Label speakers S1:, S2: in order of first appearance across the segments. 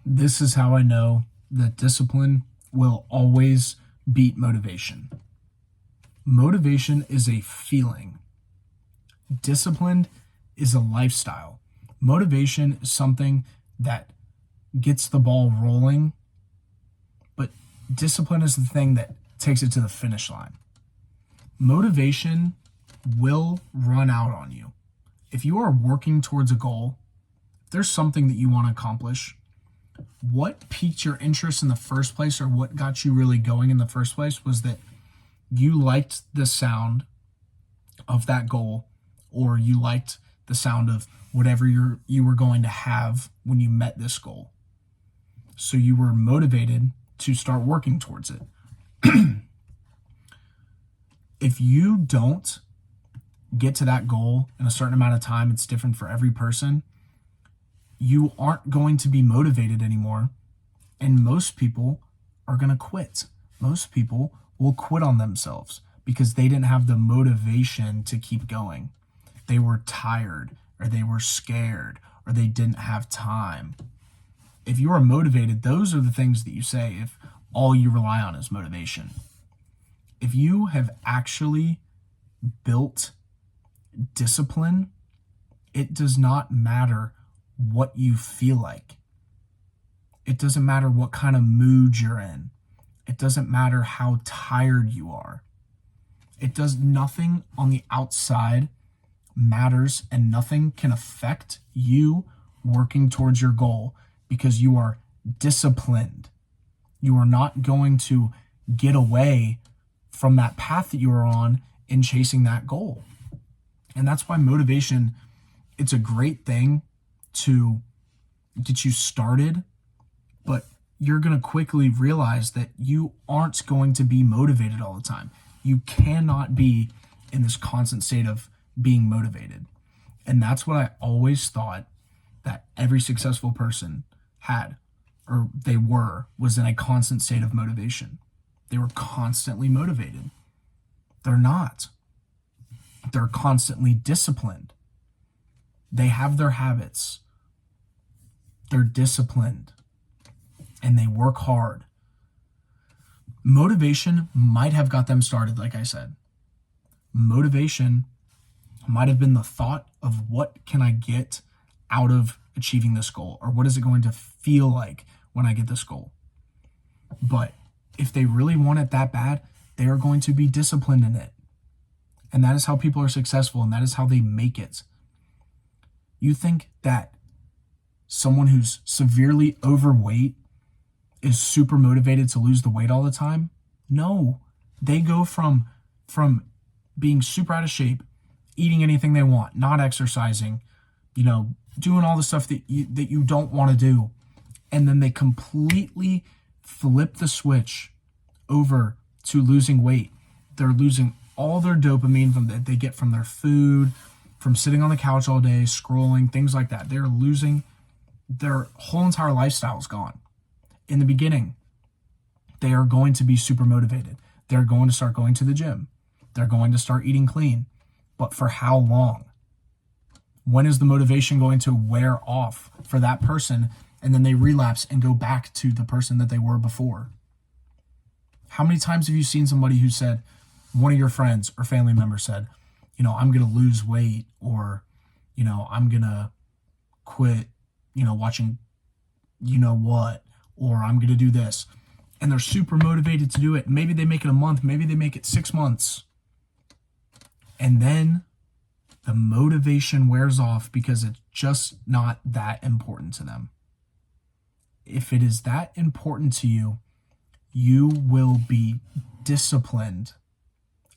S1: This is how I know that discipline will always beat motivation. Motivation is a feeling. Discipline is a lifestyle. Motivation is something that gets the ball rolling, but discipline is the thing that takes it to the finish line. Motivation will run out on you. If you are working towards a goal, if there's something that you want to accomplish, what piqued your interest in the first place, or what got you really going in the first place, was that you liked the sound of that goal, or you liked the sound of whatever you were going to have when you met this goal. So you were motivated to start working towards it. If you don't get to that goal in a certain amount of time, it's different for every person, you aren't going to be motivated anymore. And most people are going to quit. Most people will quit on themselves because they didn't have the motivation to keep going. They were tired, or they were scared, or they didn't have time. If you are motivated, those are the things that you say if all you rely on is motivation. If you have actually built discipline, it does not matter what you feel like. It doesn't matter what kind of mood you're in. It doesn't matter how tired you are. It does nothing on the outside matters, and nothing can affect you working towards your goal because you are disciplined. You are not going to get away from that path that you are on in chasing that goal. And that's why motivation, it's a great thing to get you started, but you're going to quickly realize that you aren't going to be motivated all the time. You cannot be in this constant state of being motivated. And that's what I always thought that every successful person had, or they was in a constant state of motivation. They were constantly motivated. They're not. They're constantly disciplined. They have their habits. They're disciplined. And they work hard. Motivation might have got them started, like I said. Motivation might have been the thought of what can I get out of achieving this goal, or what is it going to feel like when I get this goal. But if they really want it that bad, they are going to be disciplined in it. And that is how people are successful, and that is how they make it. You think that someone who's severely overweight is super motivated to lose the weight all the time? No. They go from being super out of shape, eating anything they want, not exercising, doing all the stuff that you don't want to do. And then they completely flip the switch over to losing weight. They're losing all their dopamine that they get from their food, from sitting on the couch all day, scrolling, things like that. They're losing, their whole entire lifestyle is gone. In the beginning, they are going to be super motivated. They're going to start going to the gym. They're going to start eating clean. But for how long? When is the motivation going to wear off for that person, and then they relapse and go back to the person that they were before? How many times have you seen somebody who said, one of your friends or family members said, I'm going to lose weight, or, I'm going to quit, watching, what, or I'm going to do this. And they're super motivated to do it. Maybe they make it a month. Maybe they make it 6 months. And then the motivation wears off because it's just not that important to them. If it is that important to you, you will be disciplined,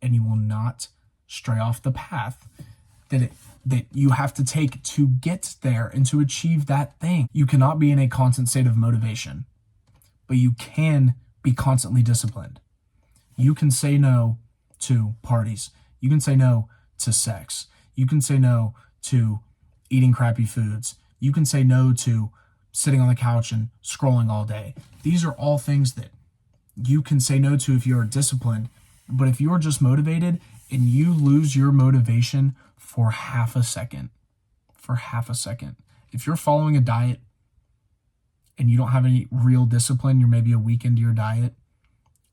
S1: and you will not stray off the path that you have to take to get there and to achieve that thing. You cannot be in a constant state of motivation, but you can be constantly disciplined. You can say no to parties. You can say no to sex. You can say no to eating crappy foods. You can say no to sitting on the couch and scrolling all day. These are all things that you can say no to if you're disciplined. But if you're just motivated and you lose your motivation for half a second, if you're following a diet and you don't have any real discipline, you're maybe a week into your diet,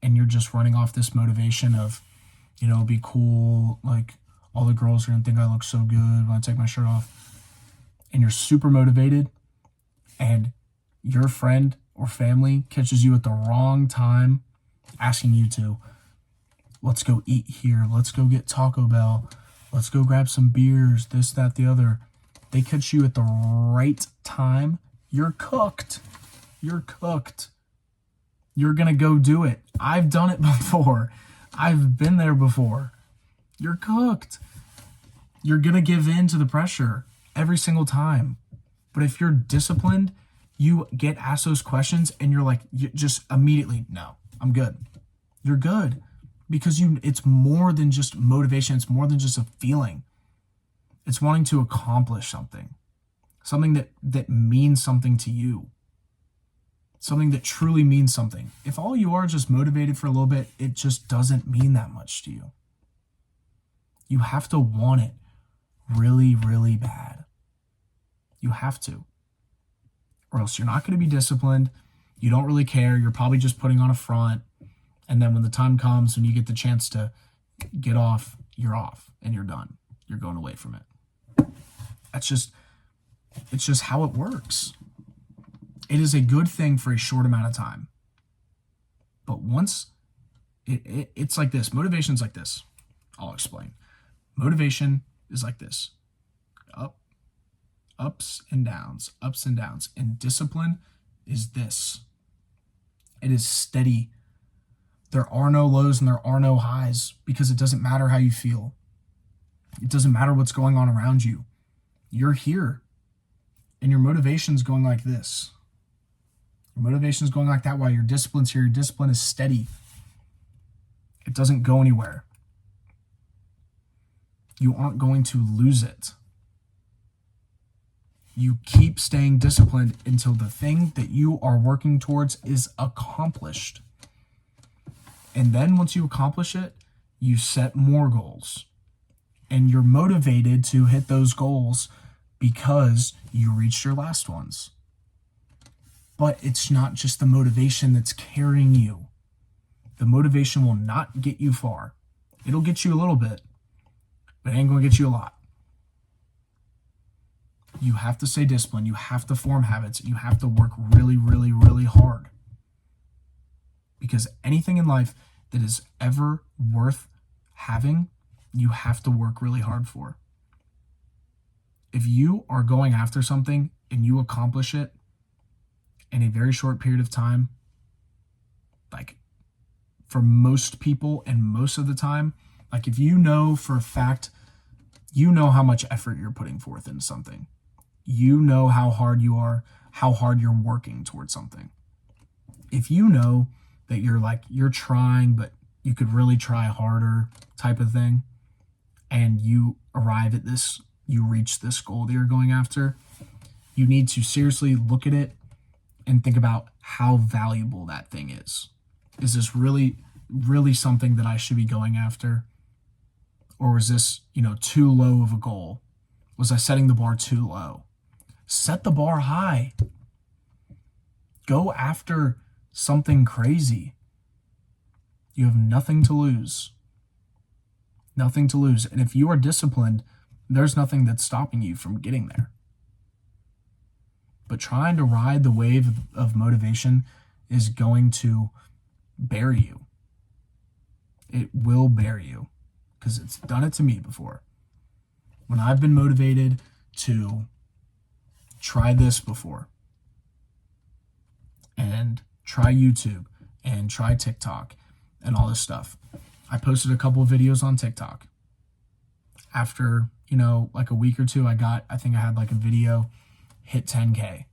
S1: and you're just running off this motivation of, it'll be cool, like all the girls are gonna think I look so good when I take my shirt off, and you're super motivated, and your friend or family catches you at the wrong time asking you to, let's go eat here, let's go get Taco Bell, let's go grab some beers, this, that, the other. They catch you at the right time, you're cooked. You're cooked. You're going to go do it. I've done it before. I've been there before. You're cooked. You're going to give in to the pressure every single time. But if you're disciplined, you get asked those questions and you're like, you just immediately, no, I'm good. You're good. Because it's more than just motivation. It's more than just a feeling. It's wanting to accomplish something. Something that means something to you. Something that truly means something. If all you are just motivated for a little bit, it just doesn't mean that much to you. You have to want it really, really bad. You have to. Or else you're not going to be disciplined. You don't really care. You're probably just putting on a front. And then when the time comes, when you get the chance to get off, you're off and you're done. You're going away from it. It's just how it works. It is a good thing for a short amount of time. But once it's like this, motivation's like this. I'll explain. Motivation is like this. Ups and downs, ups and downs. And discipline is this. It is steady. There are no lows and there are no highs because it doesn't matter how you feel. It doesn't matter what's going on around you. You're here. And your motivation's going like this. Your motivation's going like that while your discipline's here. Your discipline is steady. It doesn't go anywhere. You aren't going to lose it. You keep staying disciplined until the thing that you are working towards is accomplished. And then once you accomplish it, you set more goals. And you're motivated to hit those goals because you reached your last ones. But it's not just the motivation that's carrying you. The motivation will not get you far. It'll get you a little bit, but it ain't going to get you a lot. You have to stay disciplined. You have to form habits. You have to work really, really, really hard. Because anything in life that is ever worth having, you have to work really hard for. If you are going after something and you accomplish it in a very short period of time, like for most people and most of the time, like if you know for a fact, you know how much effort you're putting forth into something. You know how hard you are, how hard you're working towards something. If you know that you're trying, but you could really try harder type of thing, and you arrive at this, you reach this goal that you're going after, you need to seriously look at it and think about how valuable that thing is. Is this really, really something that I should be going after? Or is this, too low of a goal? Was I setting the bar too low? Set the bar high. Go after something crazy. You have nothing to lose. Nothing to lose. And if you are disciplined, there's nothing that's stopping you from getting there. But trying to ride the wave of motivation is going to bury you. It will bury you because it's done it to me before. When I've been motivated to try this before and try YouTube and try TikTok and all this stuff. I posted a couple of videos on TikTok. After, like a week or two, I think I had like a video hit 10K.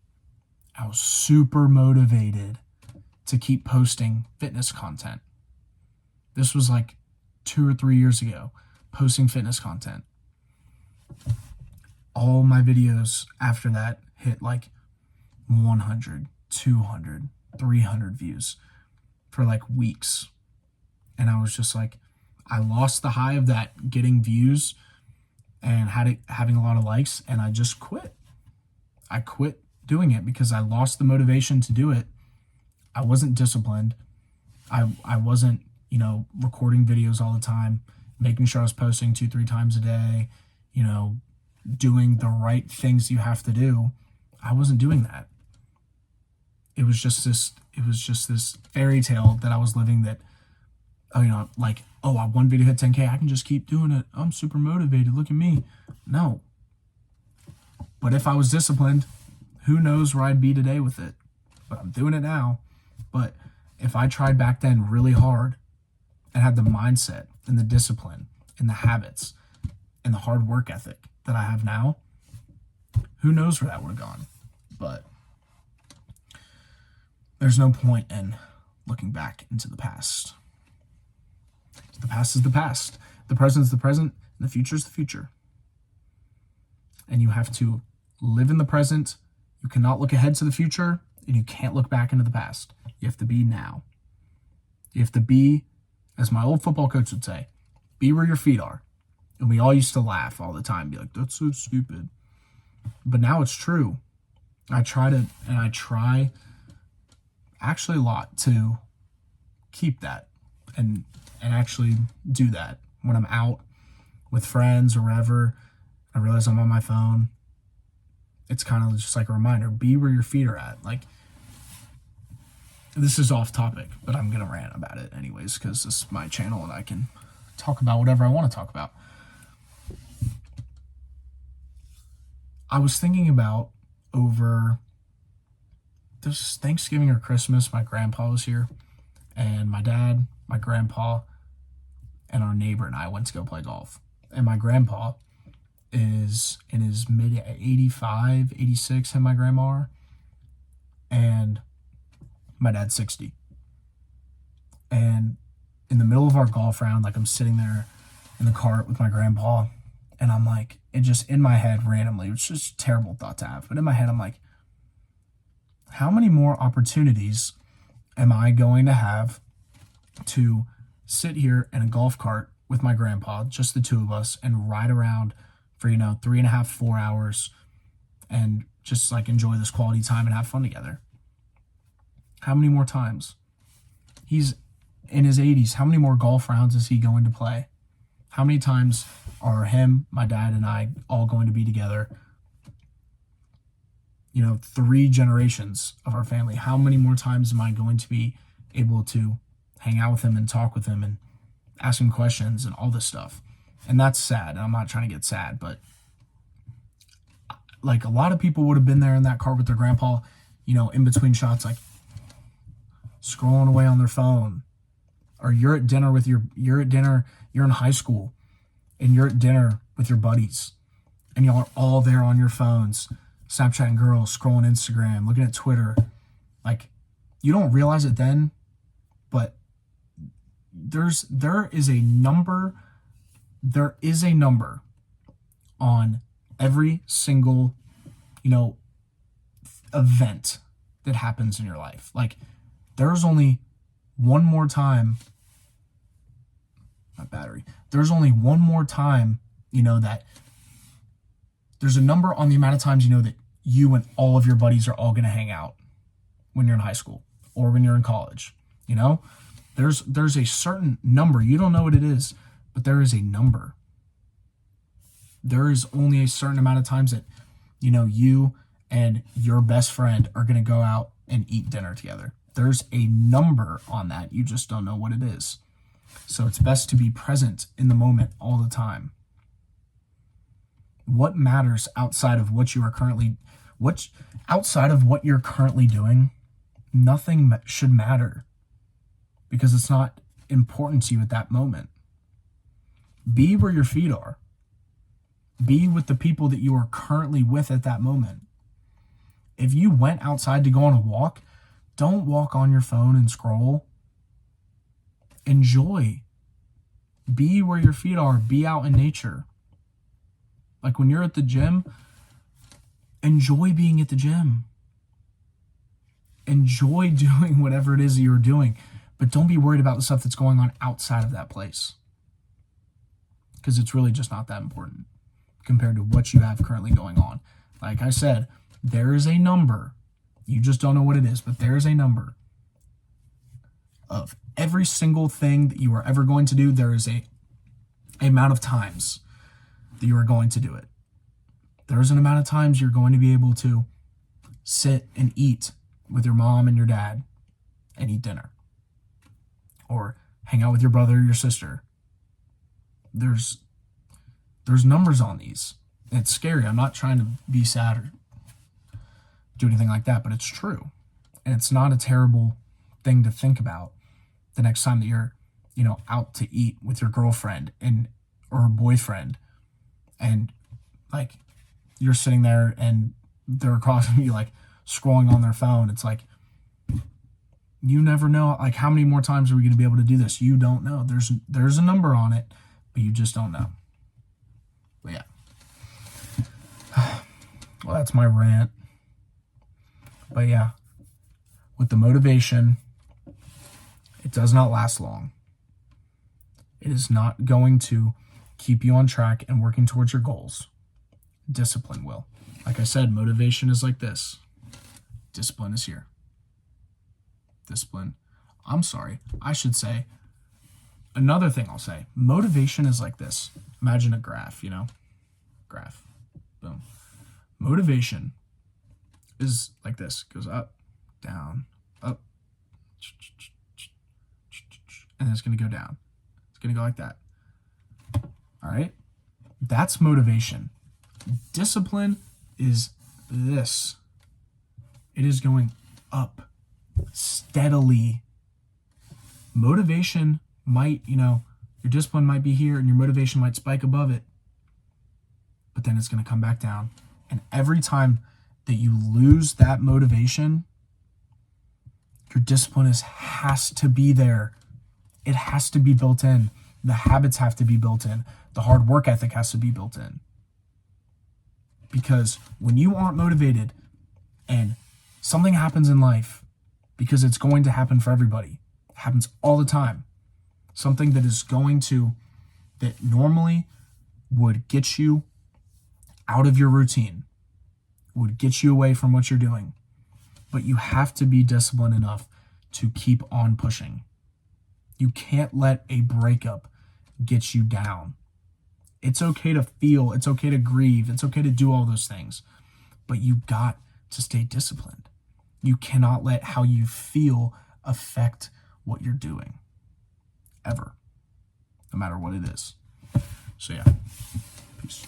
S1: I was super motivated to keep posting fitness content. This was like 2 or 3 years ago, posting fitness content. All my videos after that hit like 100, 200, 300 views for like weeks. And I was just like, I lost the high of that getting views and having a lot of likes, and I just quit. I quit doing it because I lost the motivation to do it. I wasn't disciplined. I wasn't, recording videos all the time, making sure I was posting 2-3 times a day, doing the right things you have to do. I wasn't doing that. It was just this fairy tale that I was living that, one video hit 10K, I can just keep doing it. I'm super motivated. Look at me. No. But if I was disciplined, who knows where I'd be today with it. But I'm doing it now. But if I tried back then really hard and had the mindset and the discipline and the habits and the hard work ethic that I have now, who knows where that would have gone. But there's no point in looking back into the past. The past is the past. The present is the present. And the future is the future. And you have to live in the present. You cannot look ahead to the future, and you can't look back into the past. You have to be now. You have to be, as my old football coach would say, be where your feet are. And we all used to laugh all the time, be like, that's so stupid. But now it's true. I try actually a lot to keep that and actually do that. When I'm out with friends or wherever, I realize I'm on my phone. It's kind of just like a reminder, be where your feet are at. Like, this is off topic, but I'm going to rant about it anyways, because this is my channel and I can talk about whatever I want to talk about. I was thinking about over this Thanksgiving or Christmas, my grandpa was here, and my dad, my grandpa, and our neighbor and I went to go play golf. And my grandpa is in his mid 85, 86, and my grandma are, and my dad's 60. And in the middle of our golf round, like, I'm sitting there in the cart with my grandpa, and I'm like, it just in my head randomly, which is just a terrible thought to have, but in my head I'm like, how many more opportunities am I going to have to sit here in a golf cart with my grandpa, just the two of us, and ride around for 3.5, 4 hours and just like enjoy this quality time and have fun together? How many more times? He's in his 80s. How many more golf rounds is he going to play? How many times are him, my dad, and I all going to be together? 3 generations of our family. How many more times am I going to be able to hang out with him and talk with him and ask him questions and all this stuff? And that's sad. I'm not trying to get sad, but like, a lot of people would have been there in that car with their grandpa, in between shots, like scrolling away on their phone. Or you're at dinner, you're in high school and you're at dinner with your buddies and y'all are all there on your phones, Snapchatting girls, scrolling Instagram, looking at Twitter. Like, you don't realize it then, but there is a number on every single, event that happens in your life. Like, there's only one more time, there's only one more time, that there's a number on the amount of times, that you and all of your buddies are all going to hang out when you're in high school or when you're in college. There's a certain number. You don't know what it is, but there is a number. There is only a certain amount of times that, you and your best friend are going to go out and eat dinner together. There's a number on that. You just don't know what it is. So it's best to be present in the moment all the time. What matters outside of what you're currently doing, nothing should matter, because it's not important to you at that moment. Be where your feet are. Be with the people that you are currently with at that moment. If you went outside to go on a walk, don't walk on your phone and scroll. Enjoy. Be where your feet are. Be out in nature. Like, when you're at the gym, enjoy being at the gym. Enjoy doing whatever it is that you're doing, but don't be worried about the stuff that's going on outside of that place, because it's really just not that important compared to what you have currently going on. Like I said, There is a number. You just don't know what it is, but there is a number of every single thing that you are ever going to do. There is a amount of times that you are going to do it. There's an amount of times you're going to be able to sit and eat with your mom and your dad and eat dinner, or hang out with your brother or your sister. There's numbers on these. And it's scary. I'm not trying to be sad or do anything like that, but it's true. And it's not a terrible thing to think about the next time that you're, out to eat with your girlfriend or boyfriend, and like you're sitting there and they're across from you, like scrolling on their phone. It's like, you never know, like, how many more times are we going to be able to do this? You don't know. There's a number on it, but you just don't know. But yeah. Well, that's my rant. But yeah, with the motivation, it does not last long. It is not going to keep you on track and working towards your goals. Discipline will. Like I said, motivation is like this. Discipline is here. I should say, another thing I'll say, motivation is like this. Imagine a graph, graph, boom. Motivation is like this, goes up, down, up, and then it's going to go down. It's going to go like that. All right? That's motivation. Discipline is this. It is going up steadily. Motivation might, your discipline might be here and your motivation might spike above it, but then it's going to come back down. And every time that you lose that motivation, your discipline has to be there. It has to be built in. The habits have to be built in. The hard work ethic has to be built in. Because when you aren't motivated and something happens in life, because it's going to happen for everybody, it happens all the time, something that normally would get you out of your routine, would get you away from what you're doing, but you have to be disciplined enough to keep on pushing. You can't let a breakup get you down. It's okay to feel, it's okay to grieve, it's okay to do all those things, but you got to stay disciplined. You cannot let how you feel affect what you're doing, ever, no matter what it is. So yeah, peace.